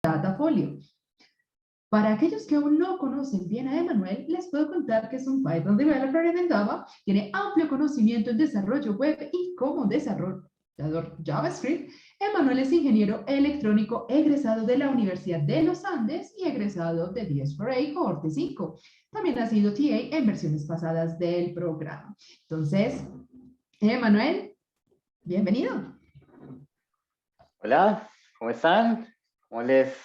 Datafolio. Para aquellos que aún no conocen bien a Emanuel, les puedo contar que es un Python developer en Java, tiene amplio conocimiento en desarrollo web y como desarrollador JavaScript. Emanuel es ingeniero electrónico egresado de la Universidad de los Andes y egresado de DS4A Cohorte 5. También ha sido TA en versiones pasadas del programa. Entonces, Emanuel, bienvenido. Hola, ¿cómo están? ¿Cómo les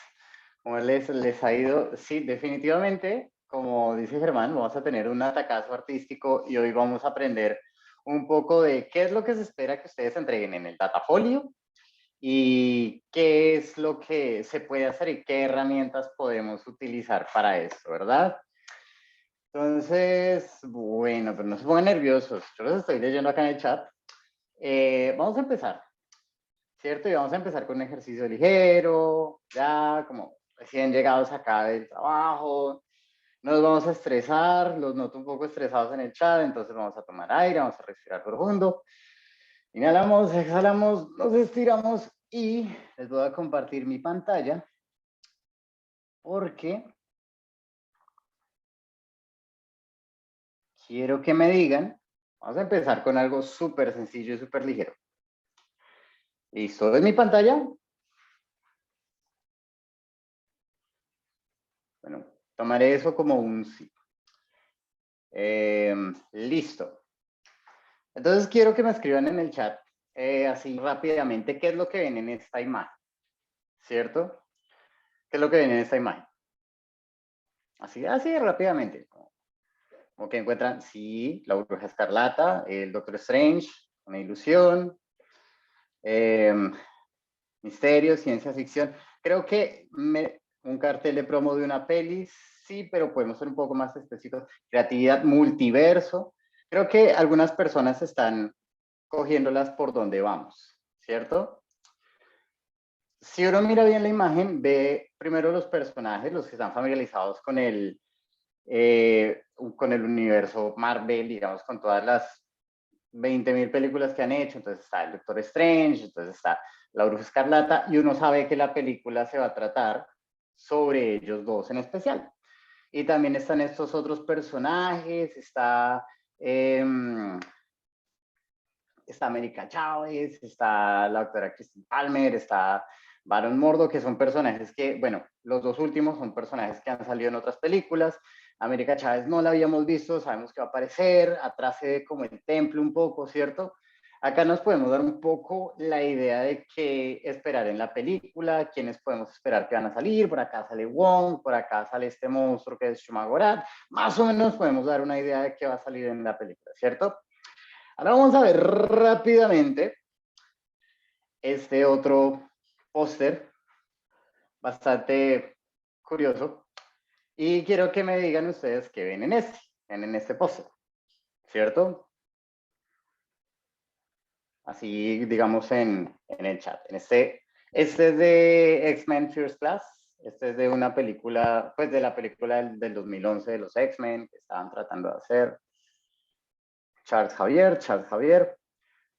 ha ido? Sí, definitivamente, como dice Germán, vamos a tener un atacazo artístico y hoy vamos a aprender un poco de qué es lo que se espera que ustedes entreguen en el Datafolio y qué es lo que se puede hacer y qué herramientas podemos utilizar para eso, ¿verdad? Entonces, bueno, pero no se pongan nerviosos. Yo los estoy leyendo acá en el chat. Vamos a empezar. ¿Cierto? Y vamos a empezar con un ejercicio ligero, ya como recién llegados acá del trabajo. No nos vamos a estresar, los noto un poco estresados en el chat, entonces vamos a tomar aire, vamos a respirar profundo. Inhalamos, exhalamos, nos estiramos y les voy a compartir mi pantalla porque quiero que me digan, vamos a empezar con algo súper sencillo y súper ligero. ¿Listo? ¿Ves mi pantalla? Bueno, tomaré eso como un sí. Listo. Entonces quiero que me escriban en el chat, así rápidamente, qué es lo que ven en esta imagen, ¿cierto? ¿Qué es lo que ven en esta imagen? Así rápidamente. Como que encuentran, sí, la bruja escarlata, el Doctor Strange, una ilusión, misterio, ciencia ficción. Creo que un cartel de promo de una peli, sí, pero podemos ser un poco más específicos. Creatividad, multiverso. Creo que algunas personas están cogiéndolas por donde vamos, ¿cierto? Si uno mira bien la imagen, ve primero los personajes, los que están familiarizados con el universo Marvel, digamos, con todas las 20.000 películas que han hecho. Entonces está el Doctor Strange, entonces está la Bruja Escarlata, y uno sabe que la película se va a tratar sobre ellos dos en especial. Y también están estos otros personajes, está América Chávez, está la doctora Kristen Palmer, está Baron Mordo, que son personajes que, bueno, los dos últimos son personajes que han salido en otras películas. América Chávez no la habíamos visto, sabemos que va a aparecer, atrás se ve como el templo un poco, ¿cierto? Acá nos podemos dar un poco la idea de qué esperar en la película, quiénes podemos esperar que van a salir. Por acá sale Wong, por acá sale este monstruo que es Shumagorat. Más o menos podemos dar una idea de qué va a salir en la película, ¿cierto? Ahora vamos a ver rápidamente este otro póster bastante curioso y quiero que me digan ustedes qué ven en este póster, ¿cierto? Así digamos en el chat. Este es de X-Men First Class. Este es de una película, pues de la película del 2011 de los X-Men que estaban tratando de hacer. Charles Javier.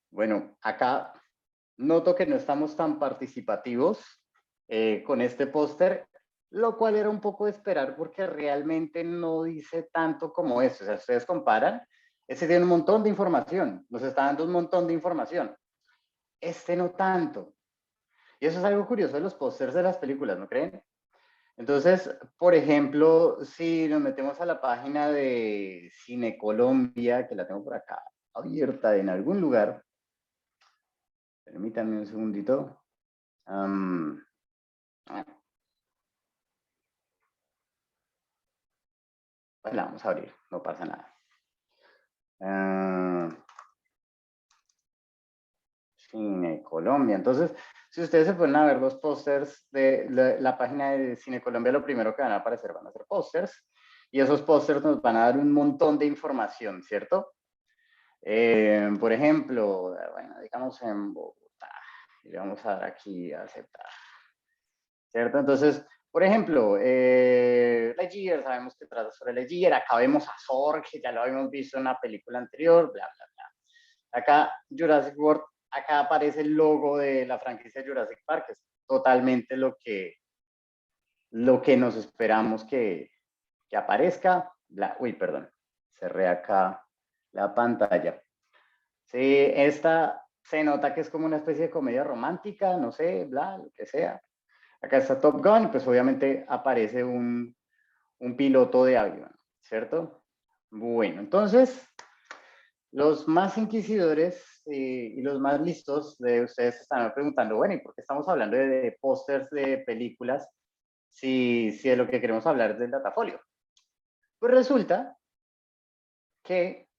Bueno, acá noto que no estamos tan participativos con este póster, lo cual era un poco de esperar porque realmente no dice tanto como eso. O sea, ustedes comparan, este tiene un montón de información, nos está dando un montón de información. Este no tanto. Y eso es algo curioso de los pósters de las películas, ¿no creen? Entonces, por ejemplo, si nos metemos a la página de Cine Colombia, que la tengo por acá abierta en algún lugar, permítanme un segundito. Pues la vamos a abrir, no pasa nada. Cine Colombia. Entonces, si ustedes se ponen a ver los pósters de la página de Cine Colombia, lo primero que van a aparecer van a ser pósters. Y esos pósters nos van a dar un montón de información, ¿cierto? Por ejemplo, bueno, digamos en Bogotá. Y le vamos a dar aquí a aceptar. ¿Cierto? Entonces, por ejemplo, Lightyear, sabemos que trata sobre Lightyear. Acá vemos a Zorg, que ya lo habíamos visto en una película anterior, bla, bla, bla. Acá Jurassic World, acá aparece el logo de la franquicia Jurassic Park, que es totalmente lo que lo que nos esperamos que aparezca. Uy, perdón, cerré acá la pantalla. Sí, esta se nota que es como una especie de comedia romántica, no sé, bla, lo que sea. Acá está Top Gun, pues obviamente aparece un piloto de avión, ¿cierto? Bueno, entonces, los más inquisidores y los más listos de ustedes están preguntando, bueno, ¿y por qué estamos hablando de pósters de películas si de lo que queremos hablar es del datafolio? Pues resulta que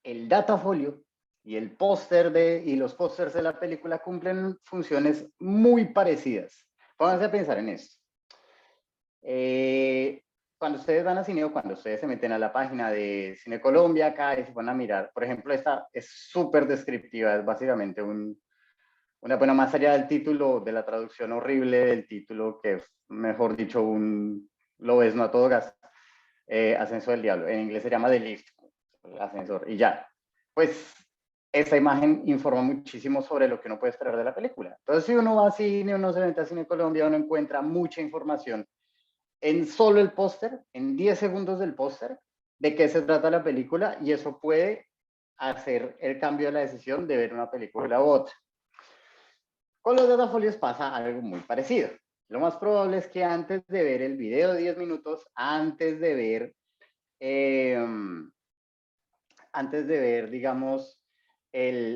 el datafolio y el póster y los pósters de la película cumplen funciones muy parecidas. Pónganse a pensar en esto. Cuando ustedes van a cine o cuando ustedes se meten a la página de Cine Colombia acá y se van a mirar, por ejemplo, esta es súper descriptiva, es básicamente bueno, más allá del título, de la traducción horrible del título, que es, mejor dicho, lo ves no a todo gas, Ascenso del Diablo. En inglés se llama The Lift, el ascensor, y ya. Pues esta imagen informa muchísimo sobre lo que uno puede esperar de la película. Entonces, si uno va a cine, uno se mete a Cine Colombia, uno encuentra mucha información en solo el póster, en 10 segundos del póster, de qué se trata la película, y eso puede hacer el cambio de la decisión de ver una película u otra. Con los datafolios pasa algo muy parecido. Lo más probable es que antes de ver el video de 10 minutos, digamos,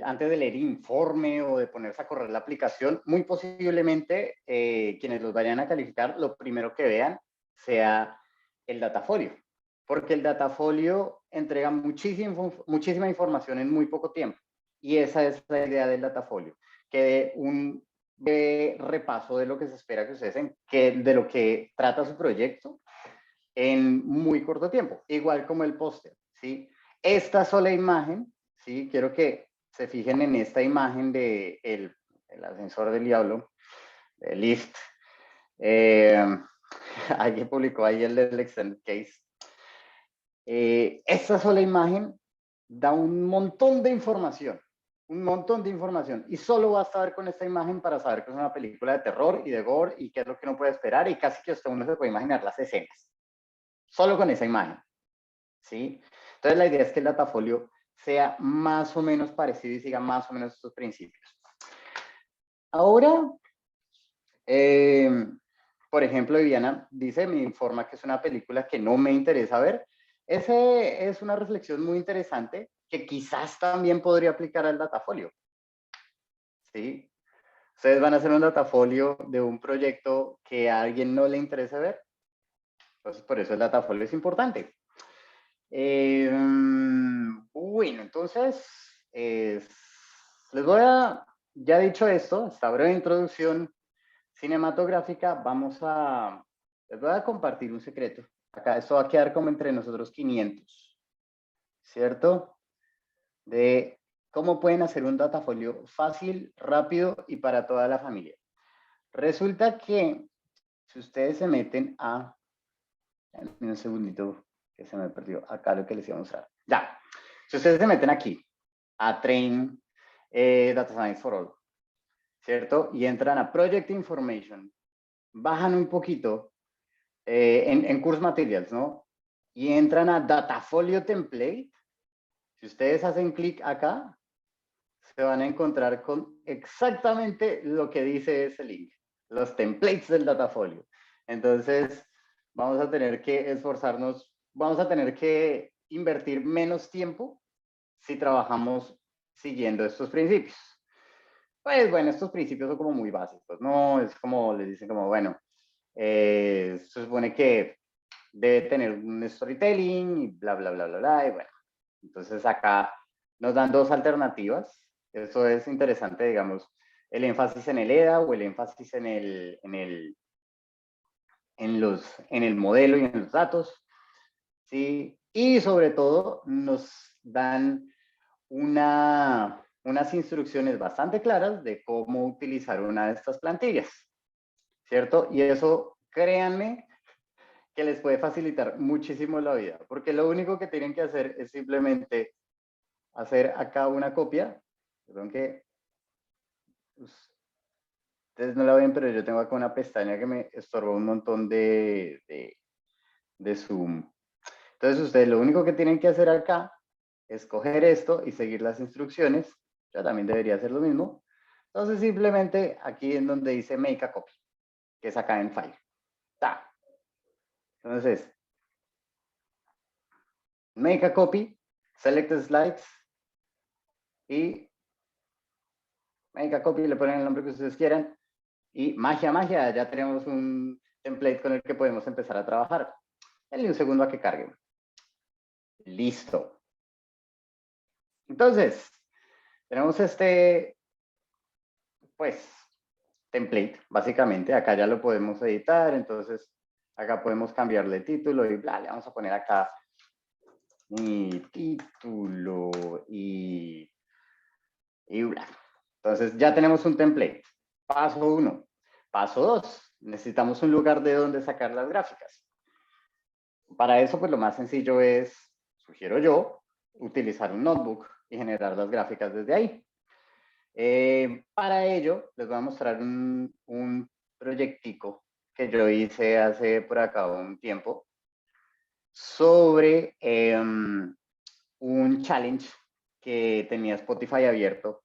antes de leer informe o de ponerse a correr la aplicación, muy posiblemente quienes los vayan a calificar, lo primero que vean sea el datafolio, porque el datafolio entrega muchísima información en muy poco tiempo. Y esa es la idea del datafolio, que dé un repaso de lo que se espera que ustedes de lo que trata su proyecto en muy corto tiempo, igual como el póster, ¿sí? Esta sola imagen, ¿sí? Quiero que se fijen en esta imagen de el ascensor del diablo, el lift. Alguien publicó ahí el del extended case. Esta sola imagen da un montón de información, y solo basta ver con esta imagen para saber que es una película de terror y de gore y qué es lo que uno puede esperar, y casi que hasta uno se puede imaginar las escenas, solo con esa imagen, ¿sí? Entonces la idea es que el datafolio sea más o menos parecido y siga más o menos estos principios. Ahora, por ejemplo, Viviana dice, me informa que es una película que no me interesa ver. Ese es una reflexión muy interesante que quizás también podría aplicar al datafolio, ¿sí? Ustedes van a hacer un datafolio de un proyecto que a alguien no le interese ver, entonces por eso el datafolio es importante. Bueno, entonces, les voy a, ya dicho esto, esta breve introducción cinematográfica, les voy a compartir un secreto. Acá esto va a quedar como entre nosotros 500, ¿cierto? De cómo pueden hacer un datafolio fácil, rápido y para toda la familia. Resulta que si ustedes se meten un segundito que se me perdió acá lo que les iba a mostrar. Ya, si ustedes se meten aquí a Train Data Science for All, ¿cierto? Y entran a Project Information, bajan un poquito en Course Materials, ¿no? Y entran a Datafolio Template. Si ustedes hacen clic acá, se van a encontrar con exactamente lo que dice ese link, los templates del datafolio. Entonces, vamos a tener que esforzarnos, vamos a tener que invertir menos tiempo si trabajamos siguiendo estos principios. Pues bueno, estos principios son como muy básicos, ¿no? Es como, les dicen como, bueno, se supone que debe tener un storytelling y bla, bla, bla, bla, bla, y bueno. Entonces acá nos dan dos alternativas. Eso es interesante, digamos, el énfasis en el EDA o el énfasis en el modelo y en los datos, ¿sí? Y sobre todo nos dan unas instrucciones bastante claras de cómo utilizar una de estas plantillas, ¿cierto? Y eso, créanme, que les puede facilitar muchísimo la vida, porque lo único que tienen que hacer es simplemente hacer acá una copia, perdón que ustedes no la ven, pero yo tengo acá una pestaña que me estorba un montón de zoom. Entonces ustedes lo único que tienen que hacer acá es coger esto y seguir las instrucciones. Yo también debería hacer lo mismo. Entonces simplemente aquí en donde dice make a copy, que es acá en file. Ta. Entonces, make a copy, select the slides y make a copy, le ponen el nombre que ustedes quieran. Y magia, magia, ya tenemos un template con el que podemos empezar a trabajar. Denle un segundo a que cargue. Listo. Entonces, tenemos este, pues, template, básicamente. Acá ya lo podemos editar, entonces acá podemos cambiarle título y bla, le vamos a poner acá mi título y bla. Entonces ya tenemos un template. Paso 1. Paso 2. Necesitamos un lugar de donde sacar las gráficas. Para eso, pues lo más sencillo es, sugiero yo, utilizar un notebook y generar las gráficas desde ahí. Para ello, les voy a mostrar un proyectico que yo hice hace por acá un tiempo sobre un challenge que tenía Spotify abierto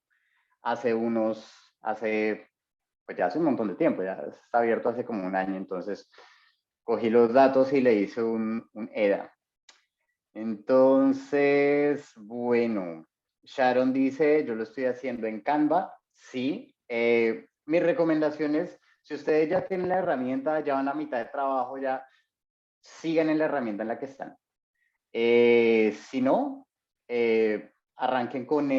pues ya hace un montón de tiempo, ya está abierto hace como un año, entonces cogí los datos y le hice un EDA. Entonces, bueno, Sharon dice, yo lo estoy haciendo en Canva, sí. Mi recomendación es, si ustedes ya tienen la herramienta, ya van a mitad de trabajo, ya sigan en la herramienta en la que están. Si no, arranquen con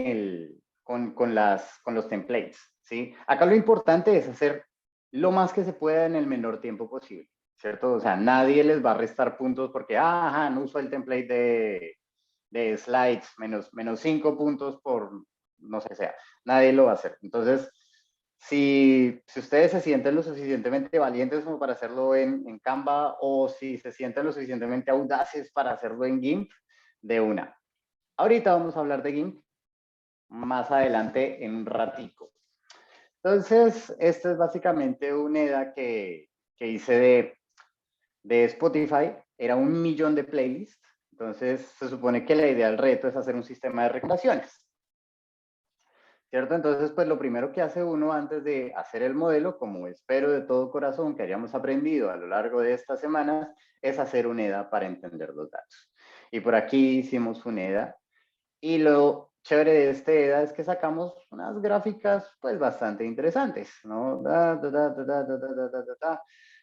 los templates, ¿sí? Acá lo importante es hacer lo más que se pueda en el menor tiempo posible, ¿cierto? O sea, nadie les va a restar puntos porque, ajá, no uso el template de slides, menos 5 puntos por, no sé, sea, nadie lo va a hacer. Entonces, si ustedes se sienten lo suficientemente valientes como para hacerlo en Canva o si se sienten lo suficientemente audaces para hacerlo en GIMP, de una. Ahorita vamos a hablar de GIMP más adelante en un ratico. Entonces, este es básicamente un EDA que hice de Spotify. Era 1.000.000 de playlists. Entonces, se supone que la idea del reto es hacer un sistema de recomendaciones. ¿Cierto? Entonces, pues lo primero que hace uno antes de hacer el modelo, como espero de todo corazón que hayamos aprendido a lo largo de estas semanas, es hacer un EDA para entender los datos. Y por aquí hicimos un EDA. Y lo chévere de este EDA es que sacamos unas gráficas pues bastante interesantes, ¿no?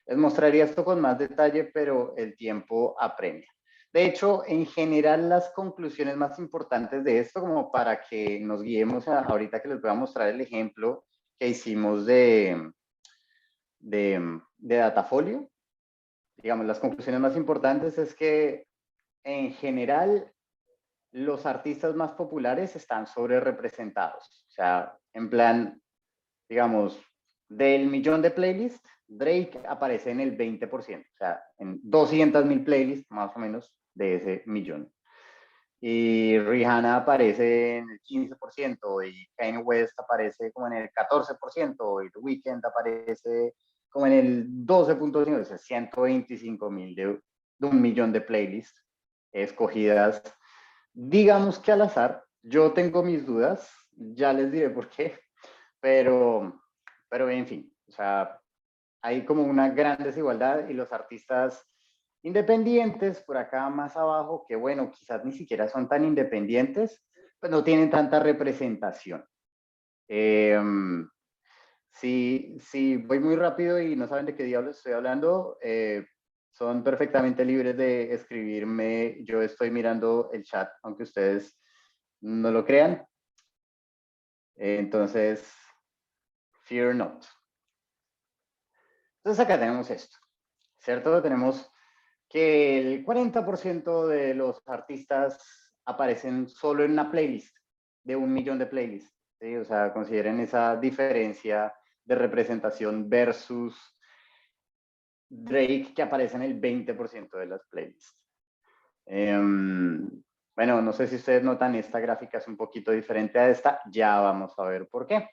Les mostraría esto con más detalle, pero el tiempo apremia. De hecho, en general, las conclusiones más importantes de esto, como para que nos guiemos ahorita que les voy a mostrar el ejemplo que hicimos de Datafolio, digamos, las conclusiones más importantes es que en general los artistas más populares están sobre representados. O sea, en plan, digamos, del 1.000.000 de playlists, Drake aparece en el 20%, o sea, en 200.000 playlists más o menos de ese 1.000.000. Y Rihanna aparece en el 15% y Kanye West aparece como en el 14% y The Weeknd aparece como en el 12.5%, o sea, 125.000 de 1.000.000 de playlists escogidas, digamos que al azar. Yo tengo mis dudas, ya les diré por qué, pero en fin, o sea, hay como una gran desigualdad y los artistas independientes por acá más abajo, que bueno, quizás ni siquiera son tan independientes, pues no tienen tanta representación. Si voy muy rápido y no saben de qué diablos estoy hablando, son perfectamente libres de escribirme. Yo estoy mirando el chat, aunque ustedes no lo crean. Entonces, fear not. Entonces acá tenemos esto, ¿cierto? Tenemos que el 40% de los artistas aparecen solo en una playlist de 1.000.000 de playlists, ¿sí? O sea, consideren esa diferencia de representación versus Drake, que aparece en el 20% de las playlists. Bueno, no sé si ustedes notan, esta gráfica es un poquito diferente a esta, ya vamos a ver por qué.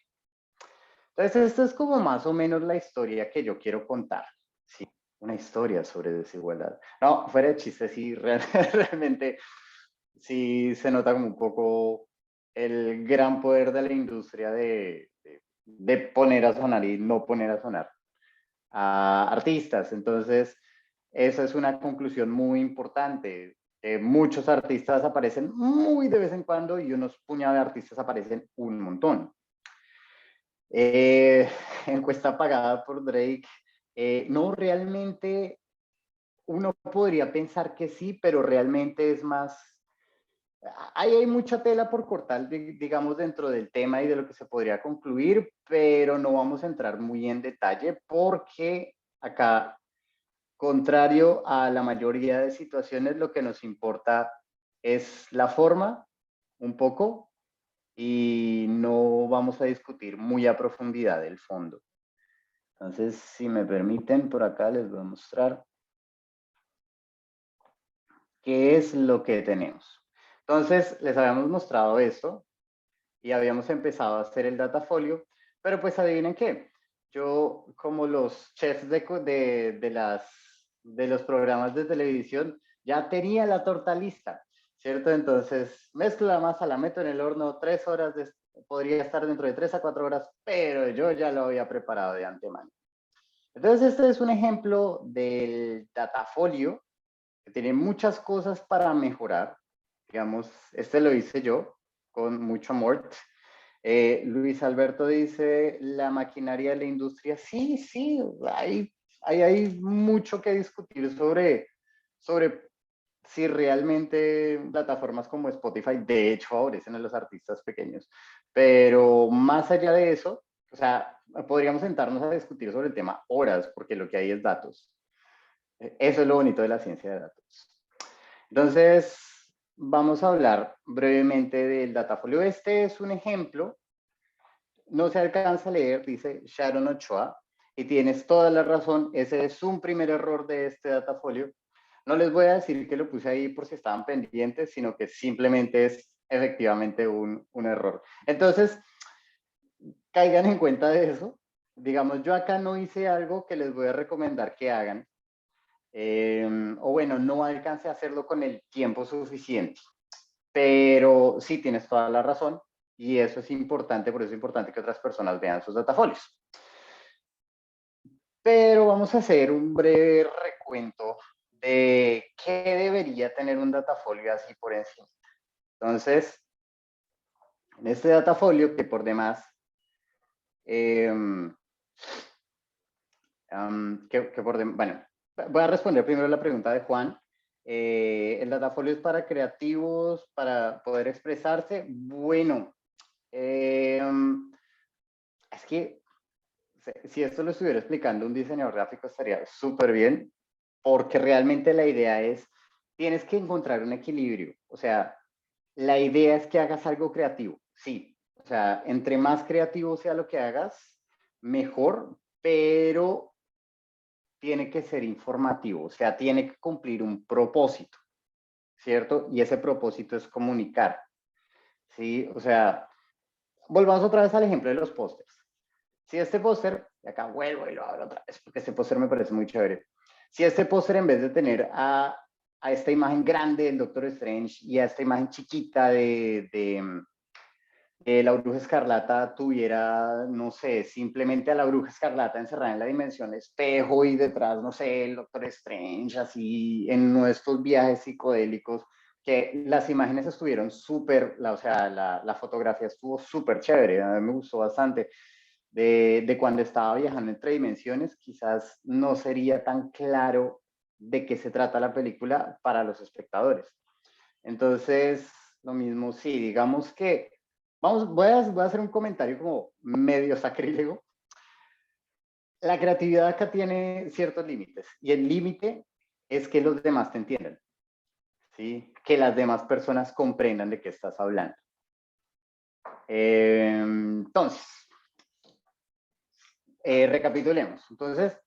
Entonces, esto es como más o menos la historia que yo quiero contar. Sí, una historia sobre desigualdad. No, fuera de chiste, sí, realmente sí se nota como un poco el gran poder de la industria de poner a sonar y no poner a sonar a artistas. Entonces, esa es una conclusión muy importante. Muchos artistas aparecen muy de vez en cuando y unos puñados de artistas aparecen un montón. Eh, encuesta pagada por Drake. No, realmente uno podría pensar que sí, pero realmente es más, hay mucha tela por cortar, digamos, dentro del tema y de lo que se podría concluir, pero no vamos a entrar muy en detalle porque acá, contrario a la mayoría de situaciones, lo que nos importa es la forma, un poco, y no vamos a discutir muy a profundidad el fondo. Entonces, si me permiten, por acá les voy a mostrar qué es lo que tenemos. Entonces, les habíamos mostrado esto y habíamos empezado a hacer el datafolio, pero pues adivinen qué. Yo, como los chefs de los programas de televisión, ya tenía la torta lista, ¿cierto? Entonces, mezclo la masa, la meto en el horno 3 horas, podría estar dentro de 3 a 4 horas, pero yo ya lo había preparado de antemano. Entonces, este es un ejemplo del datafolio que tiene muchas cosas para mejorar. Digamos, este lo hice yo con mucho amor. Luis Alberto dice, la maquinaria de la industria, sí, sí, hay mucho que discutir sobre si realmente plataformas como Spotify de hecho favorecen a los artistas pequeños. Pero más allá de eso, o sea, podríamos sentarnos a discutir sobre el tema horas, porque lo que hay es datos. Eso es lo bonito de la ciencia de datos. Entonces, vamos a hablar brevemente del datafolio. Este es un ejemplo, no se alcanza a leer, dice Sharon Ochoa, y tienes toda la razón, ese es un primer error de este datafolio. No les voy a decir que lo puse ahí por si estaban pendientes, sino que simplemente es efectivamente un error. Entonces, caigan en cuenta de eso. Digamos, yo acá no hice algo que les voy a recomendar que hagan, o bueno, no alcancé a hacerlo con el tiempo suficiente, pero sí tienes toda la razón y eso es importante, por eso es importante que otras personas vean sus datafolios. Pero vamos a hacer un breve recuento de qué debería tener un datafolio así por encima. Entonces, en este datafolio, que por demás, bueno, voy a responder primero la pregunta de Juan. ¿El datafolio es para creativos, para poder expresarse? Bueno, es que si esto lo estuviera explicando un diseñador gráfico estaría súper bien, porque realmente la idea es, tienes que encontrar un equilibrio. O sea, la idea es que hagas algo creativo, sí. O sea, entre más creativo sea lo que hagas, mejor, pero tiene que ser informativo, o sea, tiene que cumplir un propósito, ¿cierto? Y ese propósito es comunicar, ¿sí? O sea, volvamos otra vez al ejemplo de los pósters. Si este póster, y acá vuelvo y lo abro otra vez, porque este póster me parece muy chévere. Si este póster, en vez de tener a esta imagen grande del Doctor Strange y a esta imagen chiquita de la Bruja Escarlata, tuviera, no sé, simplemente a la Bruja Escarlata encerrada en la dimensión espejo y detrás, no sé, el Doctor Strange, así en nuestros viajes psicodélicos, que las imágenes estuvieron súper, o sea, la fotografía estuvo súper chévere, a mí me gustó bastante. De cuando estaba viajando entre dimensiones, quizás no sería tan claro de qué se trata la película para los espectadores. Entonces, lo mismo, sí, digamos que, voy a hacer un comentario como medio sacrílego. La creatividad acá tiene ciertos límites y el límite es que los demás te entiendan, ¿sí? Que las demás personas comprendan de qué estás hablando. Entonces, recapitulemos. Entonces,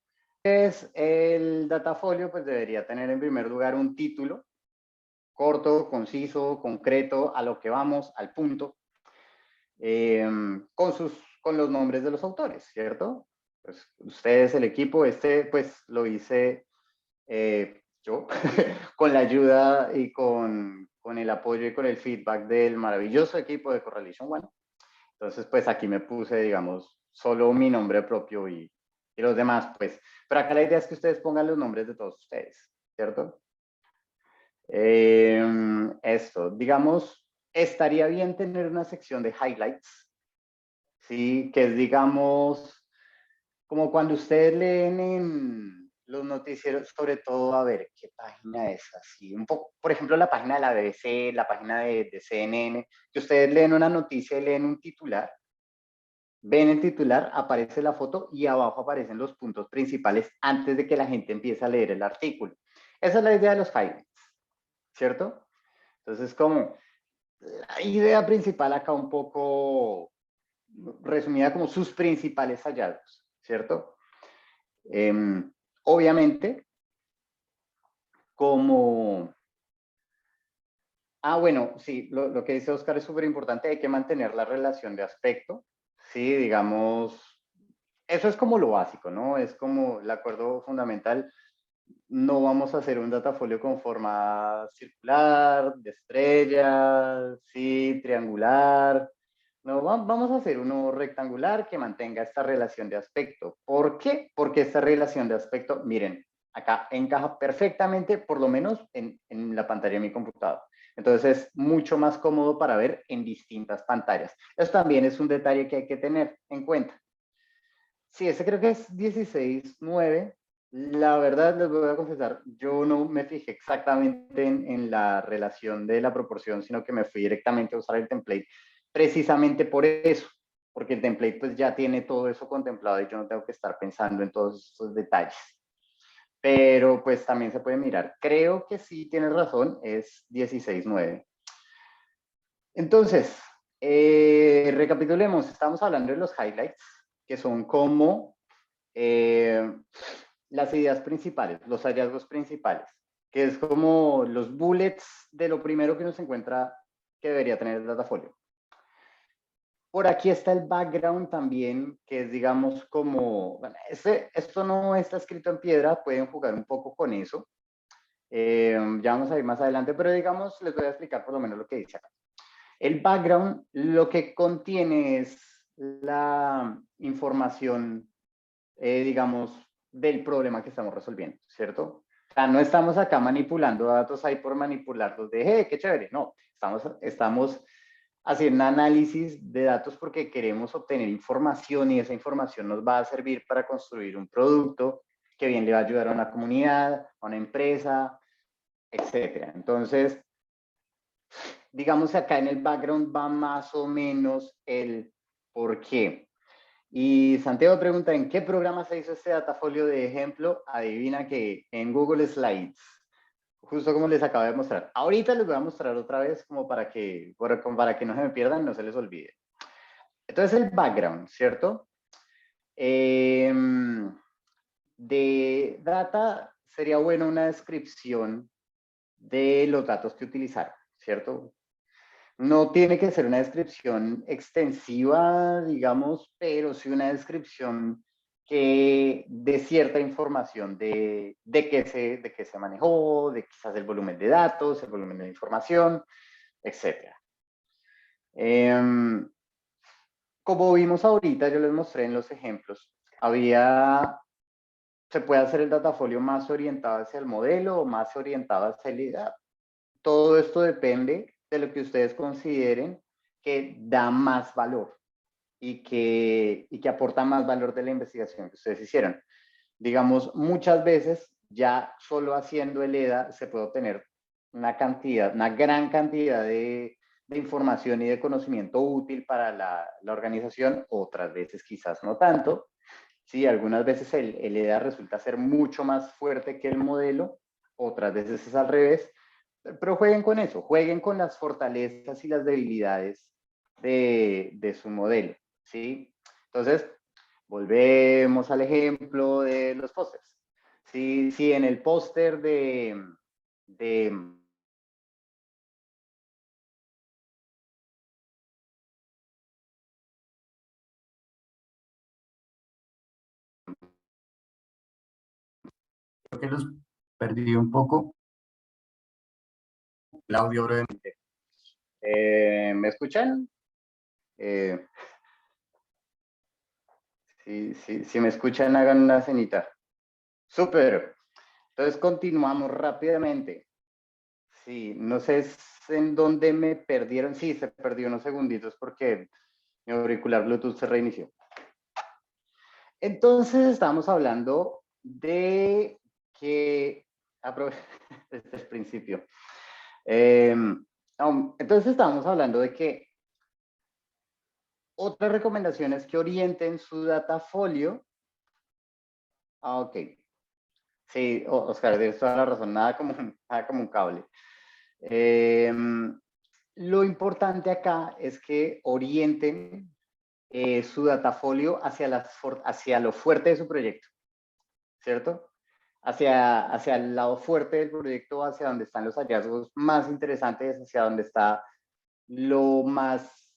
es el datafolio, pues debería tener en primer lugar un título corto, conciso, concreto, a lo que vamos, al punto, con con los nombres de los autores, ¿cierto? Pues ustedes, el equipo, pues lo hice yo, con la ayuda y con el apoyo y con el feedback del maravilloso equipo de Correlation One. Entonces, pues aquí me puse, digamos, solo mi nombre propio y los demás, pues. Pero acá la idea es que ustedes pongan los nombres de todos ustedes, ¿cierto? Esto, digamos, estaría bien tener una sección de highlights, ¿sí? Que es, digamos, como cuando ustedes leen en los noticieros, sobre todo, a ver, ¿qué página es así? Un poco, por ejemplo, la página de la BBC, la página de CNN, que ustedes leen una noticia y leen un titular, ven el titular, aparece la foto y abajo aparecen los puntos principales antes de que la gente empiece a leer el artículo. Esa es la idea de los highlights, ¿cierto? Entonces, como la idea principal acá un poco resumida como sus principales hallazgos, ¿cierto? Obviamente, como... bueno, sí, lo que dice Oscar es súper importante, hay que mantener la relación de aspecto, sí, digamos, eso es como lo básico, ¿no? Es como el acuerdo fundamental, no vamos a hacer un datafolio con forma circular, de estrellas, sí, triangular, no, vamos a hacer uno rectangular que mantenga esta relación de aspecto. ¿Por qué? Porque esta relación de aspecto, miren, acá encaja perfectamente, por lo menos en la pantalla de mi computador. Entonces es mucho más cómodo para ver en distintas pantallas. Eso también es un detalle que hay que tener en cuenta. Sí, ese creo que es 16:9. La verdad, les voy a confesar, yo no me fijé exactamente en la relación de la proporción, sino que me fui directamente a usar el template precisamente por eso, porque el template pues ya tiene todo eso contemplado y yo no tengo que estar pensando en todos esos detalles. Pero pues también se puede mirar. Creo que sí tienes razón, es 16:9. Entonces, recapitulemos, estamos hablando de los highlights, que son como las ideas principales, los hallazgos principales, que es como los bullets de lo primero que uno se encuentra que debería tener el datafolio. Por aquí está el background también, que es, digamos, como, bueno, esto no está escrito en piedra, pueden jugar un poco con eso. Ya vamos a ir más adelante, pero digamos, les voy a explicar por lo menos lo que dice acá. El background lo que contiene es la información, digamos, del problema que estamos resolviendo, ¿cierto? O sea, no estamos acá manipulando datos ahí por manipularlos de, qué chévere, no, estamos haciendo un análisis de datos porque queremos obtener información y esa información nos va a servir para construir un producto que bien le va a ayudar a una comunidad, a una empresa, etcétera. Entonces, digamos acá en el background va más o menos el por qué. Y Santiago pregunta, ¿en qué programa se hizo este datafolio de ejemplo? Adivina que en Google Slides, justo como les acabo de mostrar. Ahorita les voy a mostrar otra vez como para que no se me pierdan, no se les olvide. Entonces el background, ¿cierto? De data sería bueno una descripción de los datos que utilizaron, ¿cierto? No tiene que ser una descripción extensiva, digamos, pero sí una descripción que dé cierta información de qué se manejó, de quizás el volumen de datos, el volumen de información, etc. Como vimos ahorita, yo les mostré en los ejemplos, se puede hacer el datafolio más orientado hacia el modelo o más orientado hacia la idea. Todo esto depende de lo que ustedes consideren que da más valor y que aporta más valor de la investigación que ustedes hicieron. Digamos, muchas veces ya solo haciendo el EDA se puede obtener una gran cantidad de información y de conocimiento útil para la organización, otras veces quizás no tanto. Sí, algunas veces el EDA resulta ser mucho más fuerte que el modelo, otras veces es al revés, pero jueguen con eso, jueguen con las fortalezas y las debilidades de su modelo, ¿sí? Entonces, volvemos al ejemplo de los pósters. Si en el póster de que los perdí un poco. El audio brevemente. ¿Me escuchan? Si me escuchan, hagan una cenita. Súper. Entonces continuamos rápidamente. Sí, no sé en dónde me perdieron. Sí, se perdió unos segunditos porque mi auricular Bluetooth se reinició. Entonces estamos hablando de que, desde el principio, entonces estábamos hablando de que otras recomendaciones que orienten su datafolio. Ok. Sí, Oscar, tienes toda la razón, nada como un cable. Lo importante acá es que orienten su datafolio hacia lo fuerte de su proyecto, ¿cierto? Hacia el lado fuerte del proyecto, hacia donde están los hallazgos más interesantes, hacia donde está lo más,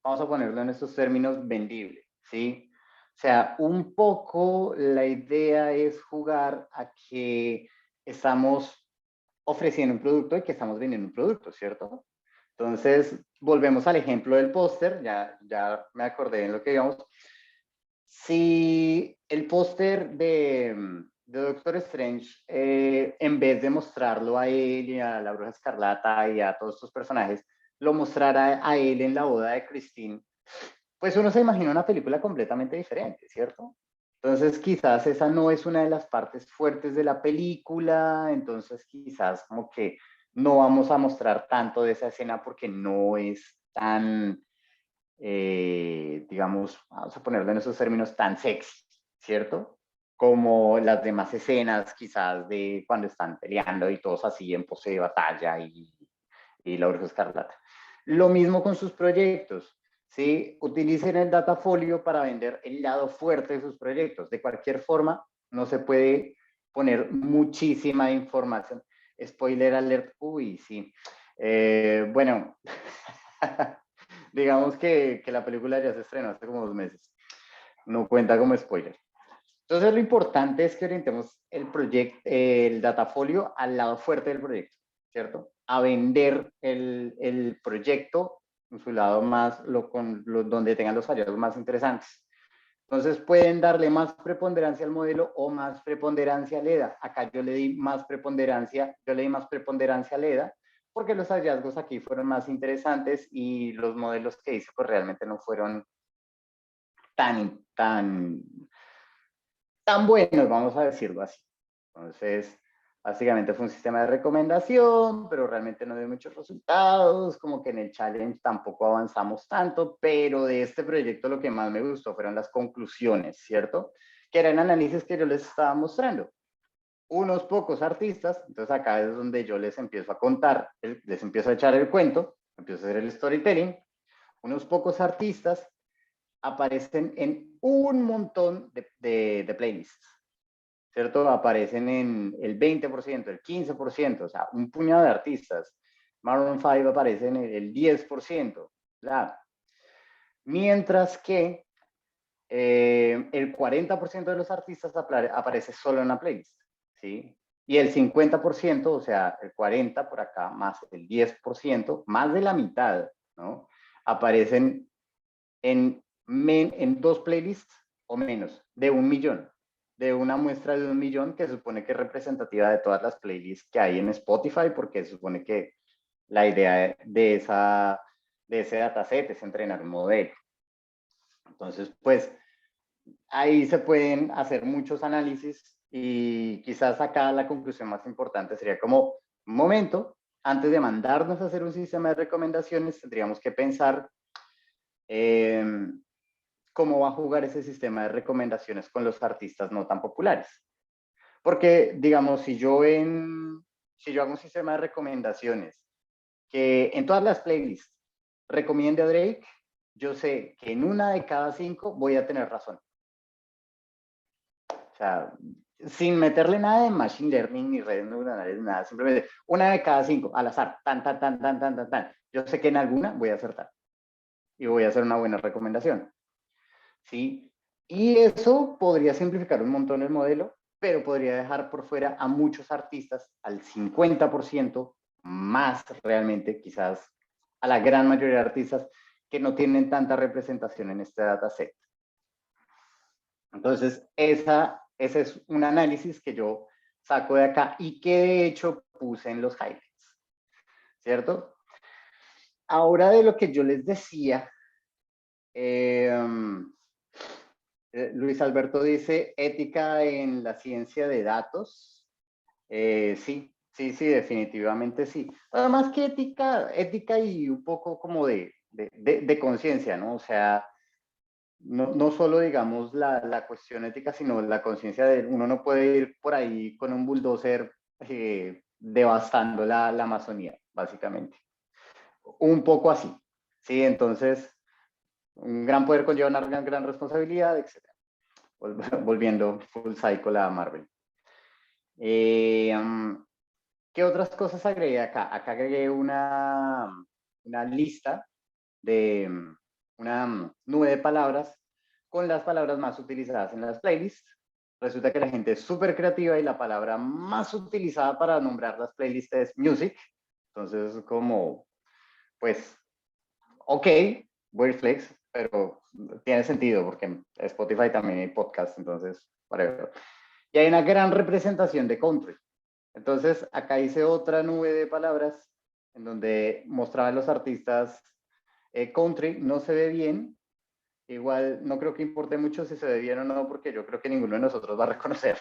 vamos a ponerlo en estos términos, vendible, ¿sí? O sea, un poco la idea es jugar a que estamos ofreciendo un producto y que estamos vendiendo un producto, ¿cierto? Entonces, volvemos al ejemplo del póster, ya me acordé en lo que digamos. Si el póster de Doctor Strange, en vez de mostrarlo a él y a la Bruja Escarlata y a todos estos personajes, lo mostrara a él en la boda de Christine, pues uno se imagina una película completamente diferente, ¿cierto? Entonces quizás esa no es una de las partes fuertes de la película, entonces quizás como que no vamos a mostrar tanto de esa escena porque no es tan, digamos, vamos a ponerlo en esos términos, tan sexy, ¿cierto? Como las demás escenas quizás de cuando están peleando y todos así en pose de batalla y la Bruja Escarlata. Lo mismo con sus proyectos. ¿Sí? Utilicen el datafolio para vender el lado fuerte de sus proyectos. De cualquier forma, no se puede poner muchísima información. Spoiler alert, uy, sí. Bueno, digamos que la película ya se estrenó hace como 2 meses. No cuenta como spoiler. Entonces, lo importante es que orientemos el datafolio al lado fuerte del proyecto, ¿cierto? A vender el proyecto en su lado más, donde tengan los hallazgos más interesantes. Entonces, pueden darle más preponderancia al modelo o más preponderancia al EDA. Acá yo le di más preponderancia al EDA porque los hallazgos aquí fueron más interesantes y los modelos que hice pues realmente no fueron tan buenos, vamos a decirlo así. Entonces, básicamente fue un sistema de recomendación, pero realmente no dio muchos resultados, como que en el challenge tampoco avanzamos tanto, pero de este proyecto lo que más me gustó fueron las conclusiones, ¿cierto? Que eran análisis que yo les estaba mostrando. Unos pocos artistas, entonces acá es donde yo les empiezo a contar, les empiezo a echar el cuento, empiezo a hacer el storytelling. Unos pocos artistas aparecen en un montón de playlists, ¿cierto? Aparecen en el 20%, el 15%, o sea, un puñado de artistas. Maroon 5 aparece en el 10%, claro. Mientras que el 40% de los artistas aparece solo en la playlist, ¿sí? Y el 50%, o sea, el 40% por acá, más el 10%, más de la mitad, ¿no? Aparecen en 2 playlists o menos, de 1.000.000, de una muestra de 1.000.000 que supone que es representativa de todas las playlists que hay en Spotify, porque se supone que la idea de ese dataset es entrenar un modelo. Entonces, pues, ahí se pueden hacer muchos análisis y quizás acá la conclusión más importante sería como, un momento, antes de mandarnos a hacer un sistema de recomendaciones, tendríamos que pensar cómo va a jugar ese sistema de recomendaciones con los artistas no tan populares. Porque, digamos, si yo hago un sistema de recomendaciones que en todas las playlists recomiende a Drake, yo sé que en una de cada 5 voy a tener razón. O sea, sin meterle nada de machine learning ni redes neuronales, nada, simplemente una de cada 5, al azar, tan. Yo sé que en alguna voy a acertar y voy a hacer una buena recomendación. ¿Sí? Y eso podría simplificar un montón el modelo pero podría dejar por fuera a muchos artistas, al 50% más realmente, quizás a la gran mayoría de artistas que no tienen tanta representación en este dataset. Entonces, ese es un análisis que yo saco de acá y que de hecho puse en los highlights, ¿cierto? Ahora de lo que yo les decía, Luis Alberto dice ética en la ciencia de datos. Sí, sí, sí, definitivamente sí. Pero más que ética y un poco como de conciencia, ¿no? O sea, no solo, digamos, la cuestión ética, sino la conciencia de uno no puede ir por ahí con un bulldozer devastando la Amazonía, básicamente. Un poco así, ¿sí? Entonces, un gran poder conlleva una gran responsabilidad, etc. Volviendo full cycle a Marvel. ¿Qué otras cosas agregué acá? Acá agregué una lista de una nube de palabras con las palabras más utilizadas en las playlists. Resulta que la gente es súper creativa y la palabra más utilizada para nombrar las playlists es music. Entonces, como, pues, ok, weird flex, pero tiene sentido porque Spotify también hay podcast, entonces, whatever. Y hay una gran representación de country. Entonces, acá hice otra nube de palabras en donde mostraba a los artistas country. No se ve bien. Igual no creo que importe mucho si se ve bien o no, porque yo creo que ninguno de nosotros va a reconocer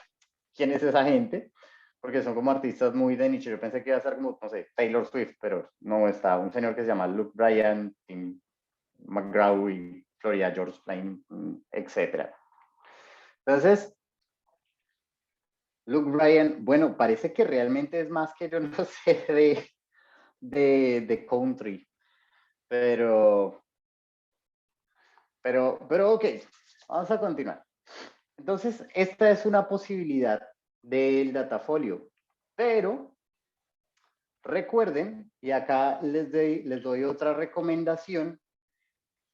quién es esa gente, porque son como artistas muy de nicho. Yo pensé que iba a ser como, no sé, Taylor Swift, pero no, está un señor que se llama Luke Bryan, Tim McGraw y Florida George Plain, etc. Entonces, Luke Bryan, bueno, parece que realmente es más que yo no sé de country, pero ok, vamos a continuar. Entonces, esta es una posibilidad del datafolio, pero recuerden, y acá les doy otra recomendación,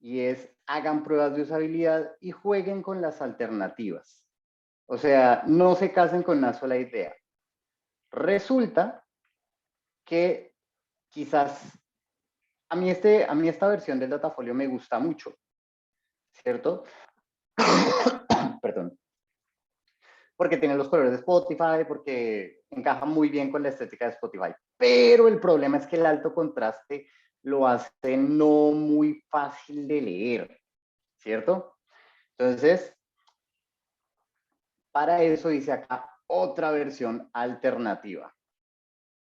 y es hagan pruebas de usabilidad y jueguen con las alternativas. O sea, no se casen con una sola idea. Resulta que quizás a mí esta versión del datafolio me gusta mucho, ¿cierto? Perdón. Porque tiene los colores de Spotify, porque encaja muy bien con la estética de Spotify. Pero el problema es que el alto contraste lo hace no muy fácil de leer, ¿cierto? Entonces, para eso hice acá otra versión alternativa,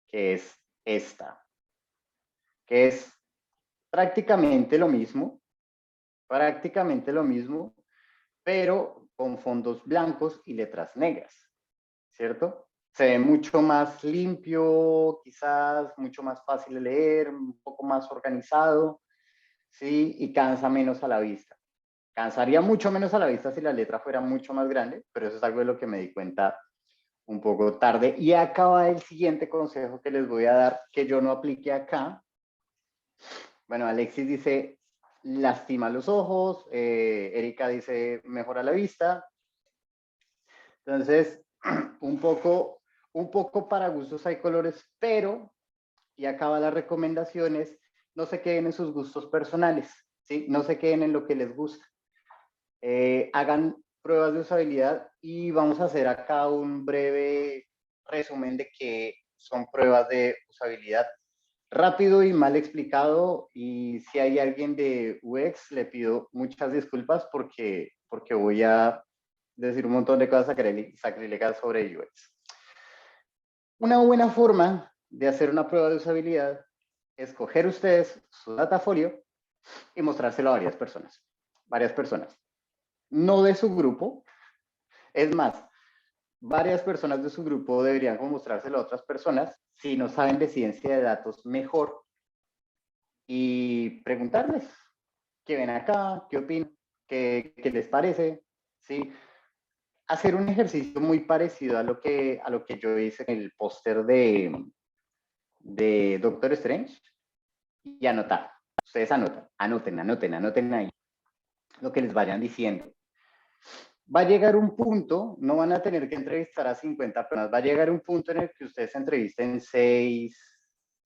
que es esta, que es prácticamente lo mismo, pero con fondos blancos y letras negras, ¿cierto? Se ve mucho más limpio, quizás mucho más fácil de leer, un poco más organizado, ¿sí? Y cansa menos a la vista. Cansaría mucho menos a la vista si la letra fuera mucho más grande, pero eso es algo de lo que me di cuenta un poco tarde. Y acaba el siguiente consejo que les voy a dar, que yo no apliqué acá. Bueno, Alexis dice, lastima los ojos, Erika dice, mejora la vista. Entonces, un poco para gustos hay colores, pero, y acaba las recomendaciones, no se queden en sus gustos personales, ¿sí? No se queden en lo que les gusta. Hagan pruebas de usabilidad y vamos a hacer acá un breve resumen de qué son pruebas de usabilidad. Rápido y mal explicado, y si hay alguien de UX, le pido muchas disculpas porque voy a decir un montón de cosas sacrílegas sobre UX. Una buena forma de hacer una prueba de usabilidad es coger ustedes su datafolio y mostrárselo a varias personas, no de su grupo. Es más, varias personas de su grupo deberían mostrárselo a otras personas si no saben de ciencia de datos mejor y preguntarles qué ven acá, qué opinan, qué les parece, ¿sí? Hacer un ejercicio muy parecido a lo que yo hice en el póster de Doctor Strange y anotar. Ustedes anoten ahí lo que les vayan diciendo. va a llegar un punto, no van a tener que entrevistar a 50 personas, va a llegar un punto en el que ustedes entrevisten 6,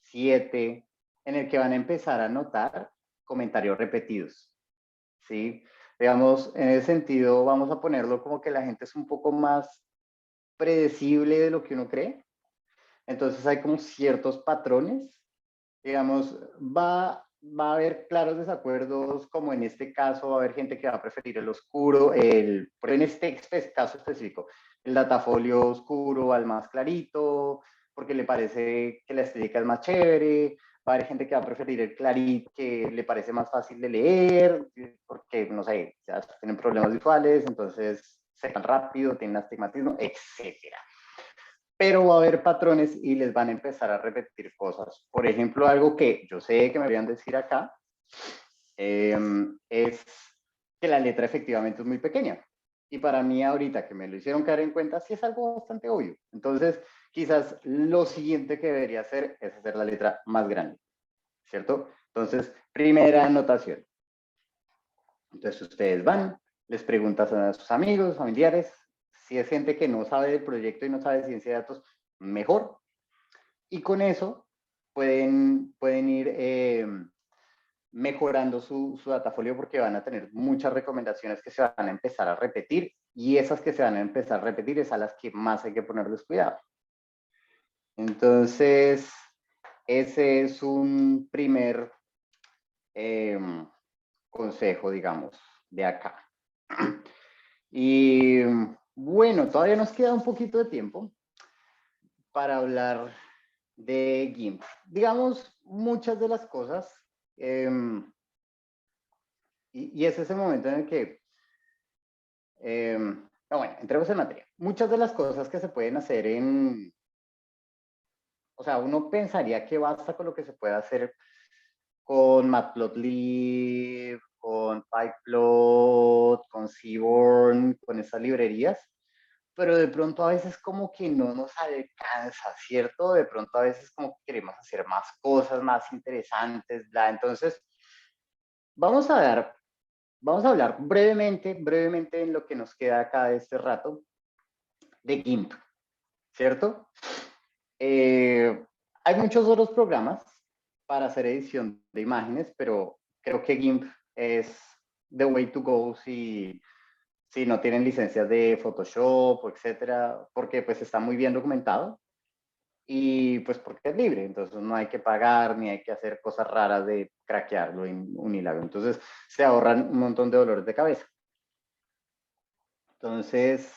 7, en el que van a empezar a notar comentarios repetidos, ¿sí? Digamos, en ese sentido, vamos a ponerlo como que la gente es un poco más predecible de lo que uno cree. Entonces hay como ciertos patrones, digamos, va a haber claros desacuerdos, como en este caso va a haber gente que va a preferir el oscuro, pero en este caso específico, el datafolio oscuro al más clarito, porque le parece que la estética es más chévere. Va a haber gente que va a preferir el clarito, que le parece más fácil de leer, porque, no sé, ya tienen problemas visuales, entonces se van rápido, tienen astigmatismo, etcétera. Pero va a haber patrones y les van a empezar a repetir cosas. Por ejemplo, algo que yo sé que me voy a decir acá, es que la letra efectivamente es muy pequeña. Y para mí ahorita que me lo hicieron caer en cuenta, sí es algo bastante obvio. Entonces, quizás lo siguiente que debería hacer es hacer la letra más grande, ¿cierto? Entonces, primera anotación. Entonces, ustedes van, les preguntan a sus amigos, familiares, si es gente que no sabe del proyecto y no sabe de ciencia de datos, mejor. Y con eso pueden ir mejorando su datafolio, porque van a tener muchas recomendaciones que se van a empezar a repetir, y esas que se van a empezar a repetir es a las que más hay que ponerles cuidado. Entonces, ese es un primer consejo, digamos, de acá. Y bueno, todavía nos queda un poquito de tiempo para hablar de GIMP. Digamos, muchas de las cosas, y es ese momento en el que, bueno, entremos en materia. Muchas de las cosas que se pueden hacer o sea, uno pensaría que basta con lo que se puede hacer con Matplotlib, con PyPlot, con Seaborn, con esas librerías, pero de pronto a veces como que no nos alcanza, ¿cierto? De pronto a veces como que queremos hacer más cosas, más interesantes, bla. Entonces, vamos a hablar brevemente en lo que nos queda acá de este rato, de GIMP, ¿cierto? Hay muchos otros programas para hacer edición de imágenes, pero creo que GIMP es the way to go si no tienen licencias de Photoshop, etcétera, porque pues está muy bien documentado y pues porque es libre, entonces no hay que pagar ni hay que hacer cosas raras de craquearlo unilago. Entonces se ahorran un montón de dolores de cabeza. Entonces,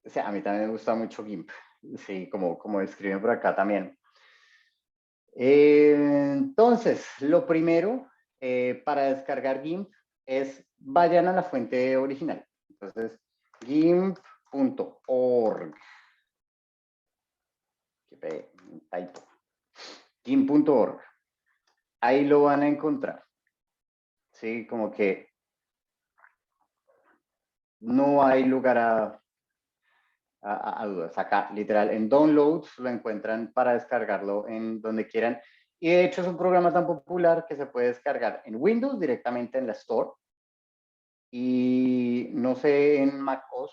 o sea, a mí también me gusta mucho GIMP, sí, como escriben por acá también. Entonces, lo primero para descargar GIMP es vayan a la fuente original. Entonces, gimp.org. GIMP.org. Ahí lo van a encontrar. Sí, como que no hay lugar a dudas. Acá, literal, en downloads lo encuentran para descargarlo en donde quieran. Y de hecho es un programa tan popular que se puede descargar en Windows directamente en la Store. Y no sé en macOS,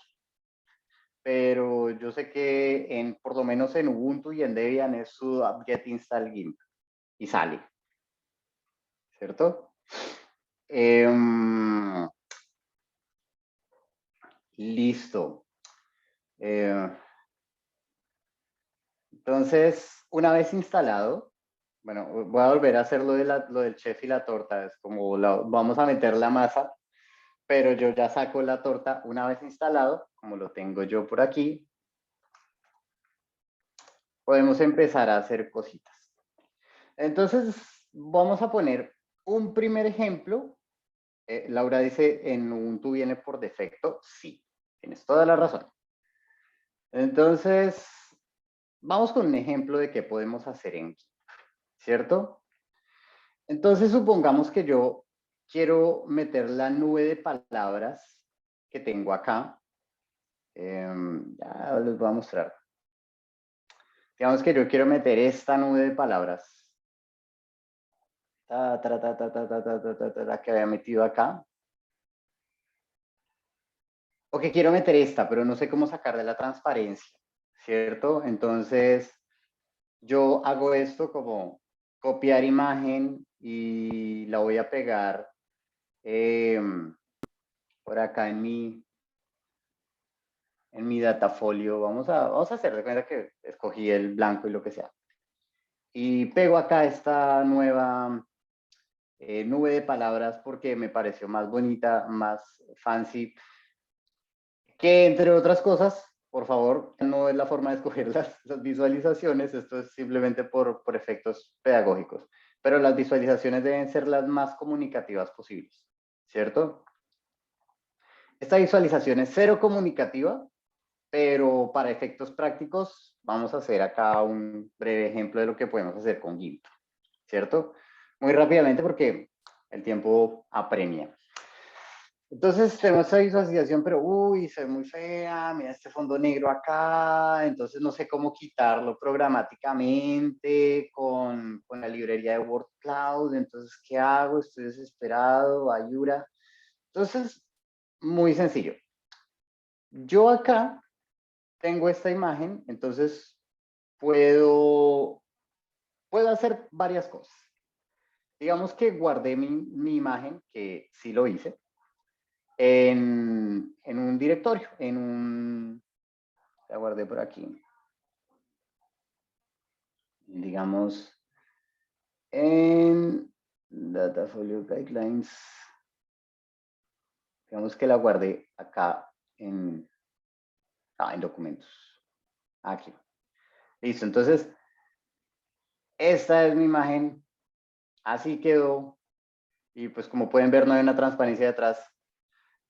pero yo sé que por lo menos en Ubuntu y en Debian es su apt-get install GIMP y sale, ¿cierto? Listo. Entonces, una vez instalado, bueno, voy a volver a hacer lo del chef y la torta. Es como vamos a meter la masa, pero yo ya saco la torta una vez instalado, como lo tengo yo por aquí. Podemos empezar a hacer cositas. Entonces, vamos a poner un primer ejemplo. Laura dice, en Ubuntu viene por defecto. Sí, tienes toda la razón. Entonces, vamos con un ejemplo de qué podemos hacer en GIMP, ¿cierto? Entonces, supongamos que yo quiero meter la nube de palabras que tengo acá. Ya les voy a mostrar. Digamos que yo quiero meter esta nube de palabras que había metido acá. o que quiero meter esta, pero no sé cómo sacar de la transparencia, ¿cierto? Entonces, yo hago esto como copiar imagen y la voy a pegar por acá en mi datafolio. Vamos a hacer de cuenta que escogí el blanco y lo que sea. Y pego acá esta nueva nube de palabras porque me pareció más bonita, más fancy, que entre otras cosas, por favor, no es la forma de escoger las visualizaciones, esto es simplemente por efectos pedagógicos, pero las visualizaciones deben ser las más comunicativas posibles, ¿cierto? Esta visualización es cero comunicativa, pero para efectos prácticos vamos a hacer acá un breve ejemplo de lo que podemos hacer con GIMP, ¿cierto? Muy rápidamente porque el tiempo apremia. Entonces tenemos esa visualización, pero uy, se ve muy fea, mira este fondo negro acá, entonces no sé cómo quitarlo programáticamente con la librería de Word Cloud, entonces ¿qué hago? Estoy desesperado, ayuda. Entonces, muy sencillo. Yo acá tengo esta imagen, entonces puedo hacer varias cosas. Digamos que guardé mi imagen, que sí lo hice, en un directorio, la guardé por aquí, digamos, en Datafolio Guidelines, digamos que la guardé acá en documentos, aquí. Listo, entonces, esta es mi imagen, así quedó, y pues como pueden ver no hay una transparencia detrás,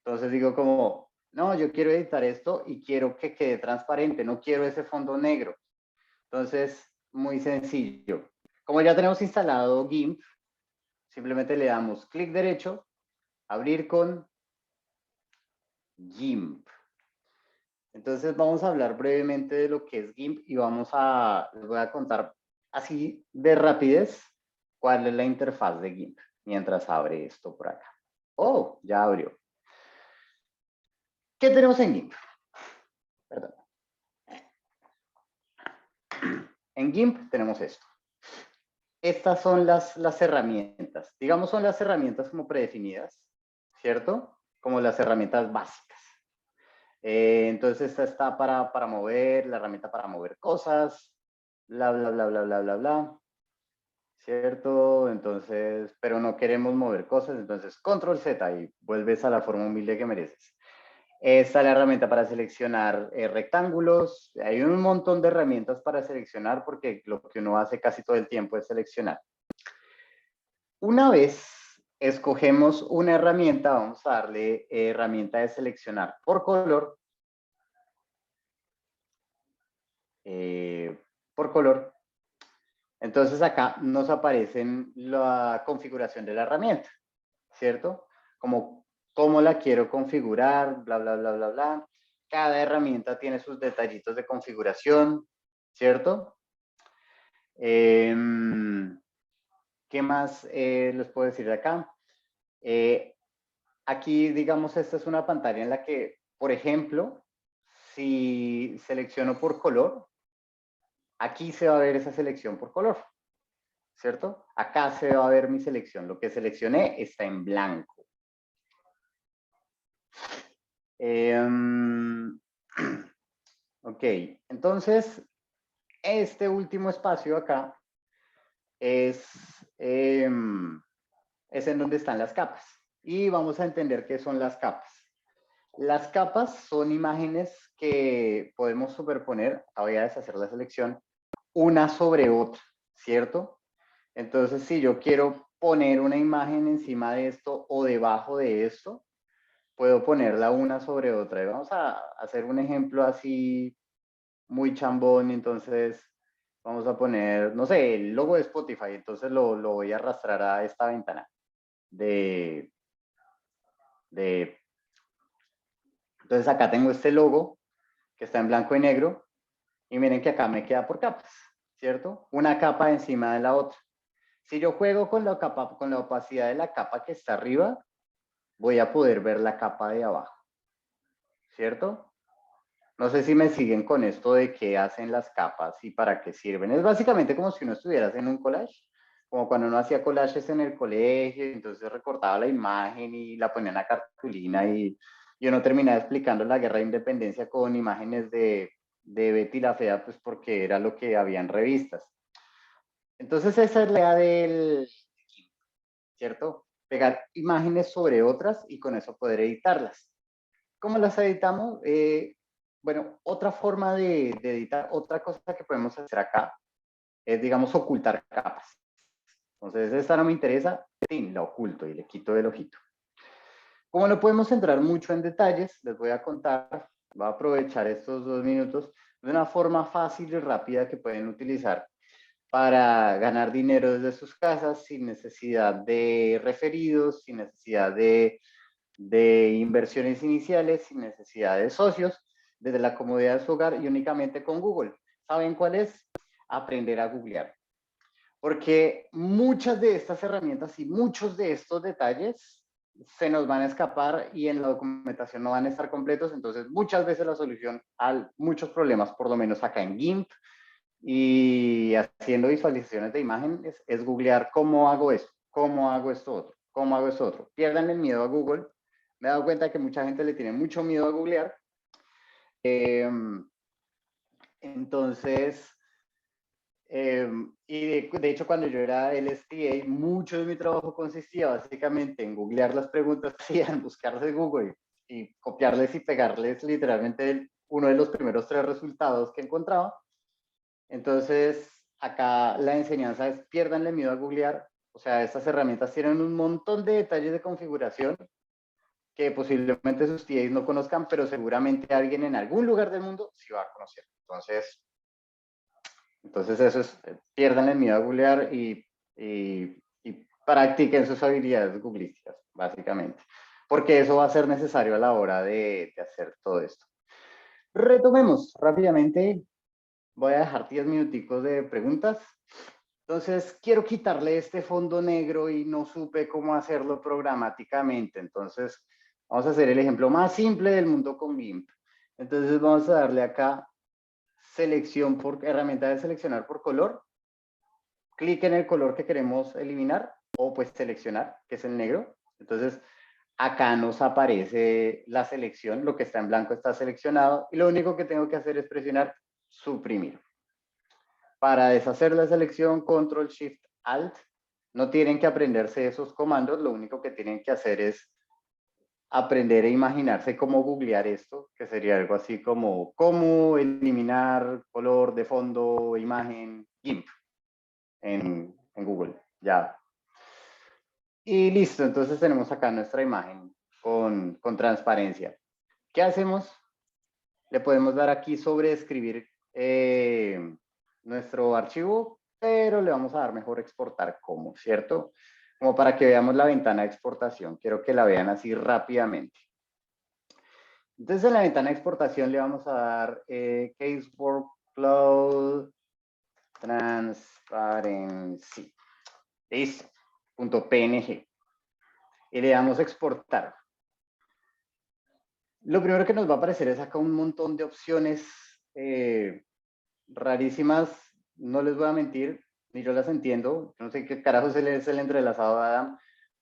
entonces digo como, no, yo quiero editar esto y quiero que quede transparente, no quiero ese fondo negro. Entonces, muy sencillo. Como ya tenemos instalado GIMP, simplemente le damos clic derecho, abrir con GIMP. Entonces vamos a hablar brevemente de lo que es GIMP y les voy a contar así de rapidez cuál es la interfaz de GIMP mientras abre esto por acá. Oh, ya abrió. ¿Qué tenemos en GIMP? Perdón. En GIMP tenemos esto. Estas son las herramientas. Digamos, son las herramientas como predefinidas, ¿cierto? Como las herramientas básicas. Entonces, esta está para mover, la herramienta para mover cosas, bla, bla, bla, bla, bla, bla, bla. ¿Cierto? Entonces, pero no queremos mover cosas, entonces control Z y vuelves a la forma humilde que mereces. Esta es la herramienta para seleccionar rectángulos. Hay un montón de herramientas para seleccionar porque lo que uno hace casi todo el tiempo es seleccionar. Una vez escogemos una herramienta, vamos a darle herramienta de seleccionar por color. Por color. Entonces acá nos aparece la configuración de la herramienta, ¿cierto? Como cómo la quiero configurar, bla, bla, bla, bla, bla. Cada herramienta tiene sus detallitos de configuración, ¿cierto? ¿Qué más les puedo decir de acá? Aquí, digamos, esta es una pantalla en la que, por ejemplo, si selecciono por color, aquí se va a ver esa selección por color, ¿cierto? Acá se va a ver mi selección. Lo que seleccioné está en blanco. Ok, entonces, este último espacio acá es en donde están las capas. Y vamos a entender qué son las capas. Las capas son imágenes que podemos superponer, voy a deshacer la selección, una sobre otra, ¿cierto? Entonces, si yo quiero poner una imagen encima de esto o debajo de esto, puedo ponerla una sobre otra. Y vamos a hacer un ejemplo así muy chambón. Entonces, vamos a poner, no sé, el logo de Spotify. Entonces, lo voy a arrastrar a esta ventana Entonces, acá tengo este logo que está en blanco y negro. Y miren que acá me queda por capas, ¿cierto? Una capa encima de la otra. Si yo juego con la capa, con la opacidad de la capa que está arriba, voy a poder ver la capa de abajo. ¿cierto? No sé si me siguen con esto de qué hacen las capas y para qué sirven. Es básicamente como si uno estuviera haciendo un collage, como cuando uno hacía collages en el colegio, entonces recortaba la imagen y la ponía en la cartulina y uno terminaba explicando la guerra de independencia con imágenes de Betty la Fea, pues porque era lo que había en revistas. Entonces esa es la idea del, ¿cierto? Pegar imágenes sobre otras y con eso poder editarlas. ¿Cómo las editamos? Bueno, otra forma de editar, otra cosa que podemos hacer acá es, digamos, ocultar capas. Entonces, esta no me interesa, sí, la oculto y le quito el ojito. Como no podemos entrar mucho en detalles, les voy a contar, voy a aprovechar estos 2 minutos de una forma fácil y rápida que pueden utilizar para ganar dinero desde sus casas sin necesidad de referidos, sin necesidad de inversiones iniciales, sin necesidad de socios, desde la comodidad de su hogar y únicamente con Google. ¿Saben cuál es? Aprender a googlear. Porque muchas de estas herramientas y muchos de estos detalles se nos van a escapar y en la documentación no van a estar completos. Entonces, muchas veces la solución a muchos problemas, por lo menos acá en GIMP y haciendo visualizaciones de imagen, es googlear cómo hago esto, cómo hago esto otro, cómo hago esto otro. Pierdan el miedo a Google. Me he dado cuenta que mucha gente le tiene mucho miedo a googlear. Entonces, y de hecho cuando yo era LSTA, mucho de mi trabajo consistía básicamente en googlear las preguntas que hacían, buscarlas en Google y copiarles y pegarles literalmente uno de los primeros 3 resultados que encontraba. Entonces, acá la enseñanza es pierdanle miedo a googlear. O sea, estas herramientas tienen un montón de detalles de configuración que posiblemente sus TAs no conozcan, pero seguramente alguien en algún lugar del mundo sí va a conocer. Entonces eso es, pierdan el miedo a googlear y practiquen sus habilidades googlísticas, básicamente. Porque eso va a ser necesario a la hora de hacer todo esto. Retomemos rápidamente. Voy a dejar 10 minuticos de preguntas. Entonces, quiero quitarle este fondo negro y no supe cómo hacerlo programáticamente. Entonces, vamos a hacer el ejemplo más simple del mundo con GIMP. Entonces, vamos a darle acá selección por herramienta de seleccionar por color. Clic en el color que queremos eliminar o pues seleccionar, que es el negro. Entonces, acá nos aparece la selección, lo que está en blanco está seleccionado y lo único que tengo que hacer es presionar suprimir. Para deshacer la selección, Control Shift Alt. No tienen que aprenderse esos comandos, lo único que tienen que hacer es aprender a imaginarse cómo googlear esto, que sería algo así como cómo eliminar color de fondo, imagen, GIMP en Google. Ya. Y listo, entonces tenemos acá nuestra imagen con transparencia. ¿Qué hacemos? Le podemos dar aquí sobre escribir nuestro archivo, pero le vamos a dar mejor exportar como, ¿cierto? Como para que veamos la ventana de exportación. Quiero que la vean así rápidamente. Entonces en la ventana de exportación le vamos a dar Case Workflow Transparency. Listo. .png. Y le damos exportar. Lo primero que nos va a aparecer es acá un montón de opciones rarísimas, no les voy a mentir, ni yo las entiendo, no sé qué carajo es el entrelazado de Adam,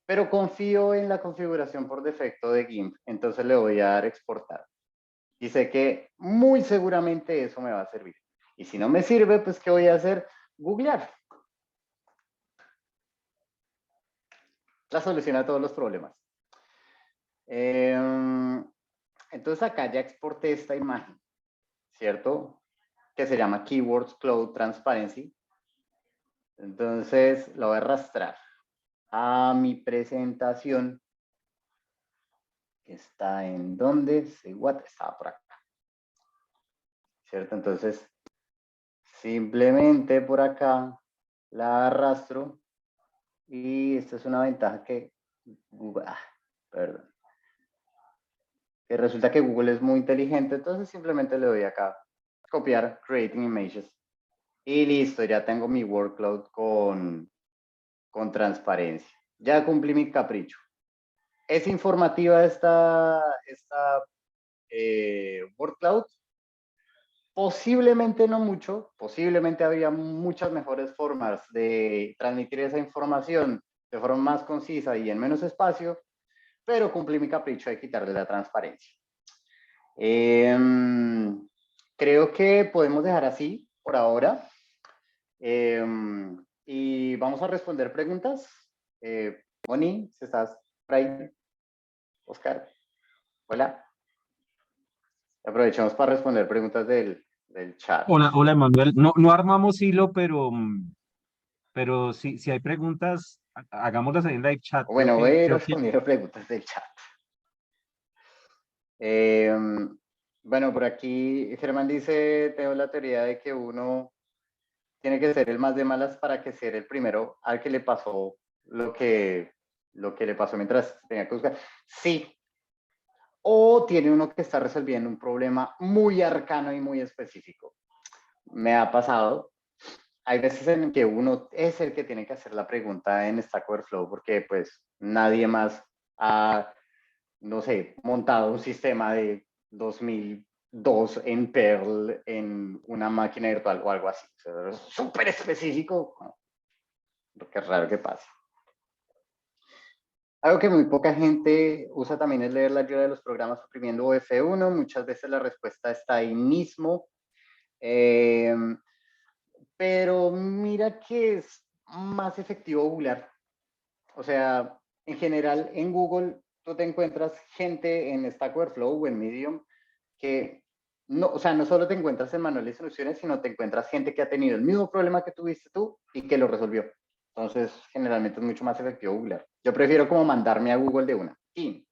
pero confío en la configuración por defecto de GIMP, entonces le voy a dar exportar. Y sé que muy seguramente eso me va a servir. Y si no me sirve, pues ¿qué voy a hacer? Googlear. La solución a todos los problemas. Entonces acá ya exporté esta imagen, ¿cierto? Que se llama Keywords Cloud Transparency. Entonces lo voy a arrastrar a mi presentación, que está en donde, estaba por acá, ¿cierto? Entonces, simplemente por acá la arrastro y esta es una ventaja que Google, perdón, que resulta que Google es muy inteligente, entonces simplemente le doy acá, copiar, creating images y listo, ya tengo mi workload con transparencia. Ya cumplí mi capricho. Es informativa Word Cloud, posiblemente no mucho, posiblemente había muchas mejores formas de transmitir esa información de forma más concisa y en menos espacio, pero cumplí mi capricho de quitarle la transparencia. Creo que podemos dejar así por ahora. Y vamos a responder preguntas. Moni, si estás por ahí. Oscar, hola. Aprovechamos para responder preguntas del chat. Hola, hola, Emanuel. No, no armamos hilo, pero si hay preguntas, hagámoslas ahí en live chat. Bueno, voy a ir Creo que respondiendo preguntas del chat. Bueno, por aquí Germán dice, tengo la teoría de que uno tiene que ser el más de malas para que ser el primero al que le pasó lo que le pasó mientras tenía que buscar. Sí. O tiene uno que está resolviendo un problema muy arcano y muy específico. Me ha pasado. Hay veces en que uno es el que tiene que hacer la pregunta en Stack Overflow porque pues nadie más ha, no sé, montado un sistema de 2002 en Perl en una máquina virtual o algo así. O sea, es súper específico, porque es raro que pase. Algo que muy poca gente usa también es leer la ayuda de los programas oprimiendo F1. Muchas veces la respuesta está ahí mismo. Pero mira que es más efectivo googlear. O sea, en general en Google tú te encuentras gente en Stack Overflow o en Medium que no, o sea, no solo te encuentras en manuales de instrucciones, sino te encuentras gente que ha tenido el mismo problema que tuviste tú y que lo resolvió. Entonces, generalmente es mucho más efectivo googlear. Yo prefiero como mandarme a Google de una. Y,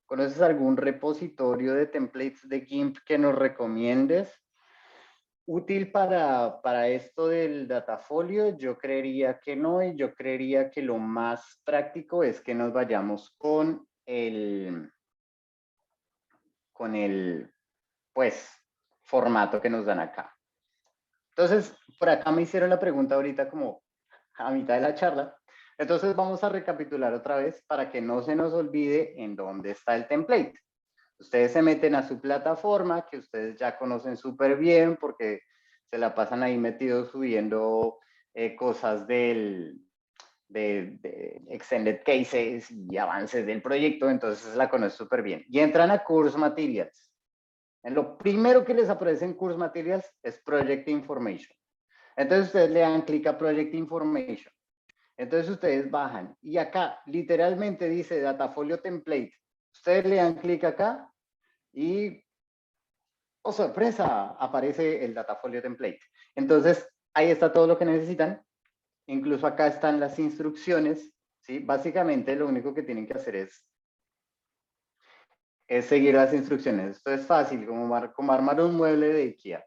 ¿conoces algún repositorio de templates de GIMP que nos recomiendes? Útil para esto del datafolio, yo creería que no, y yo creería que lo más práctico es que nos vayamos con pues, formato que nos dan acá. Entonces, por acá me hicieron la pregunta ahorita como a mitad de la charla. Entonces, vamos a recapitular otra vez para que no se nos olvide en dónde está el template. Ustedes se meten a su plataforma, que ustedes ya conocen súper bien porque se la pasan ahí metidos subiendo cosas de extended cases y avances del proyecto, entonces la conocen súper bien. Y entran a Course Materials. En lo primero que les aparece en Course Materials es Project Information. Entonces ustedes le dan clic a Project Information. Entonces ustedes bajan y acá literalmente dice Datafolio Template. Ustedes le dan clic acá y, oh sorpresa, aparece el Datafolio Template. Entonces ahí está todo lo que necesitan. Incluso acá están las instrucciones. ¿Sí? Básicamente lo único que tienen que hacer es seguir las instrucciones. Esto es fácil, como armar un mueble de IKEA.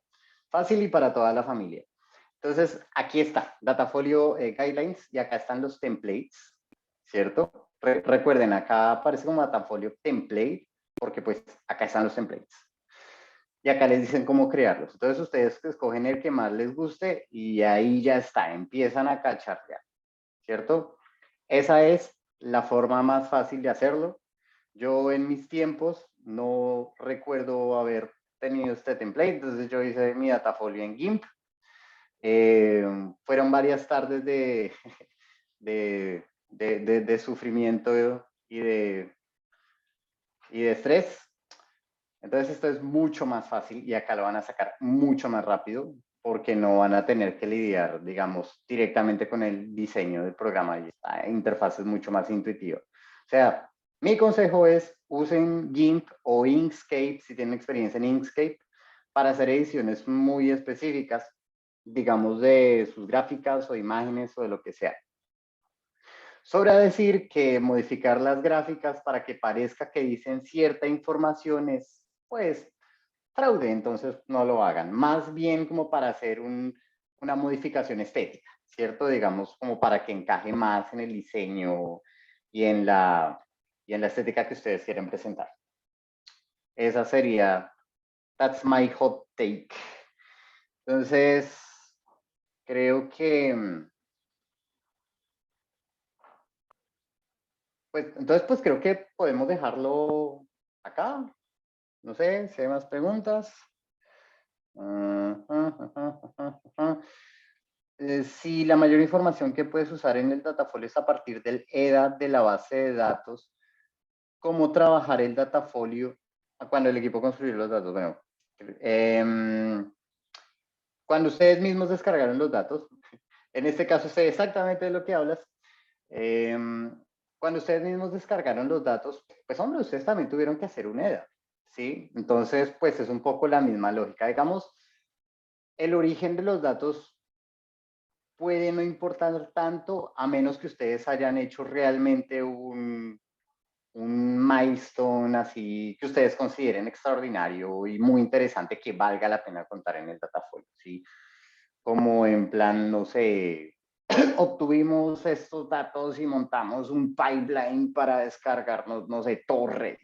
Fácil y para toda la familia. Entonces, aquí está, Datafolio Guidelines, y acá están los templates, ¿cierto? Recuerden, acá aparece como Datafolio Template, porque pues acá están los templates. Y acá les dicen cómo crearlos. Entonces, ustedes escogen el que más les guste y ahí ya está, empiezan a cacharrear, ¿cierto? Esa es la forma más fácil de hacerlo. Yo en mis tiempos no recuerdo haber tenido este template, entonces yo hice mi datafolio en GIMP. Fueron varias tardes de sufrimiento y de estrés. Entonces esto es mucho más fácil y acá lo van a sacar mucho más rápido porque no van a tener que lidiar, digamos, directamente con el diseño del programa y esta interfaz es mucho más intuitiva. O sea, mi consejo es usen GIMP o Inkscape si tienen experiencia en Inkscape para hacer ediciones muy específicas, digamos, de sus gráficas o imágenes o de lo que sea. Sobra decir que modificar las gráficas para que parezca que dicen cierta información es, pues, fraude, entonces no lo hagan. Más bien como para hacer una modificación estética, ¿cierto? Digamos, como para que encaje más en el diseño y en la estética que ustedes quieren presentar. Esa sería, that's my hot take. Entonces, creo que pues entonces pues creo que podemos dejarlo acá. No sé si hay más preguntas. Si la mayor información que puedes usar en el datafolio es a partir del EDA de la base de datos, ¿cómo trabajar el datafolio cuando el equipo construyó los datos? Bueno, cuando ustedes mismos descargaron los datos, en este caso sé exactamente de lo que hablas, cuando ustedes mismos descargaron los datos, pues hombre, ustedes también tuvieron que hacer un EDA, ¿sí? Entonces, pues es un poco la misma lógica. Digamos, el origen de los datos puede no importar tanto a menos que ustedes hayan hecho realmente un milestone así que ustedes consideren extraordinario y muy interesante que valga la pena contar en el datafolio, ¿sí? Como en plan, no sé, obtuvimos estos datos y montamos un pipeline para descargarnos, no sé, torre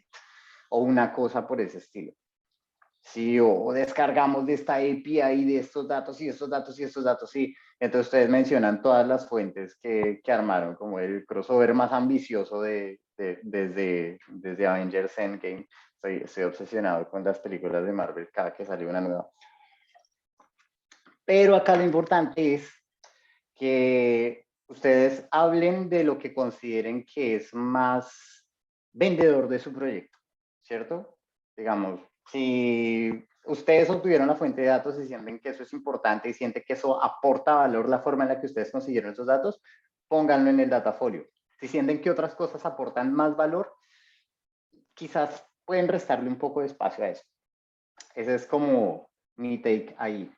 o una cosa por ese estilo. Sí, o descargamos de esta API de estos datos y estos datos y estos datos, sí. Entonces ustedes mencionan todas las fuentes que armaron, como el crossover más ambicioso desde Avengers Endgame. Estoy obsesionado con las películas de Marvel cada que sale una nueva. Pero acá lo importante es que ustedes hablen de lo que consideren que es más vendedor de su proyecto, ¿cierto? Digamos, si ustedes obtuvieron la fuente de datos y sienten que eso es importante y sienten que eso aporta valor la forma en la que ustedes consiguieron esos datos, pónganlo en el datafolio. Si sienten que otras cosas aportan más valor, quizás pueden restarle un poco de espacio a eso. Ese es como mi take ahí.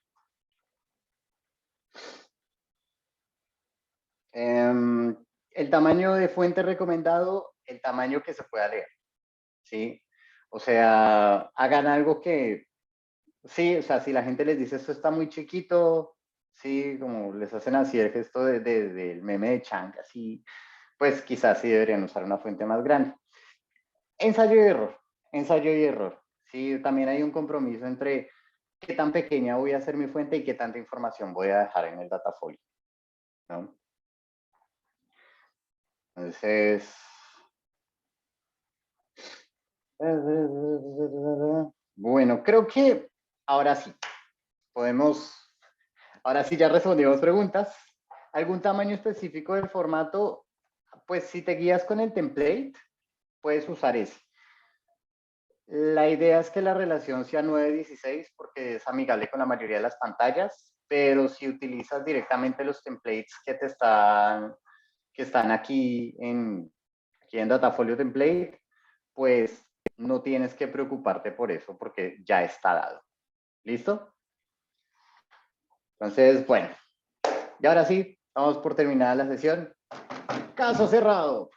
El tamaño de fuente recomendado, el tamaño que se pueda leer, ¿sí? O sea, hagan algo que, sí, o sea, si la gente les dice esto está muy chiquito, sí, como les hacen así el gesto del meme de Chang, así, pues quizás sí deberían usar una fuente más grande. Ensayo y error, sí, también hay un compromiso entre qué tan pequeña voy a hacer mi fuente y qué tanta información voy a dejar en el datafolio, ¿no? Entonces, bueno, creo que ahora sí, ahora sí ya respondimos preguntas. ¿Algún tamaño específico del formato? Pues si te guías con el template, puedes usar ese. La idea es que la relación sea 9:16 porque es amigable con la mayoría de las pantallas, pero si utilizas directamente los templates que están aquí en Datafolio Template, pues no tienes que preocuparte por eso porque ya está dado. ¿Listo? Entonces, bueno, y ahora sí, vamos por terminada la sesión. Caso cerrado.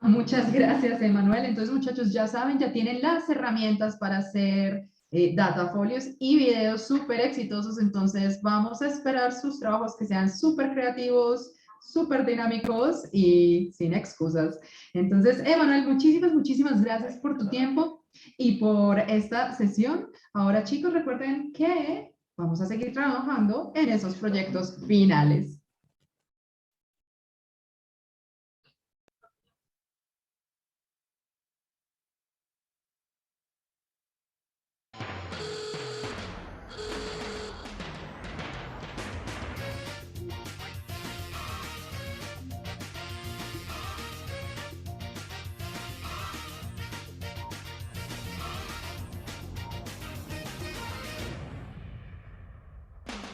Muchas gracias, Emanuel. Entonces, muchachos, ya saben, ya tienen las herramientas para hacer datafolios y videos súper exitosos. Entonces, vamos a esperar sus trabajos que sean súper creativos, súper dinámicos y sin excusas. Entonces, Emanuel, muchísimas gracias por tu tiempo y por esta sesión. Ahora, chicos, recuerden que vamos a seguir trabajando en esos proyectos finales.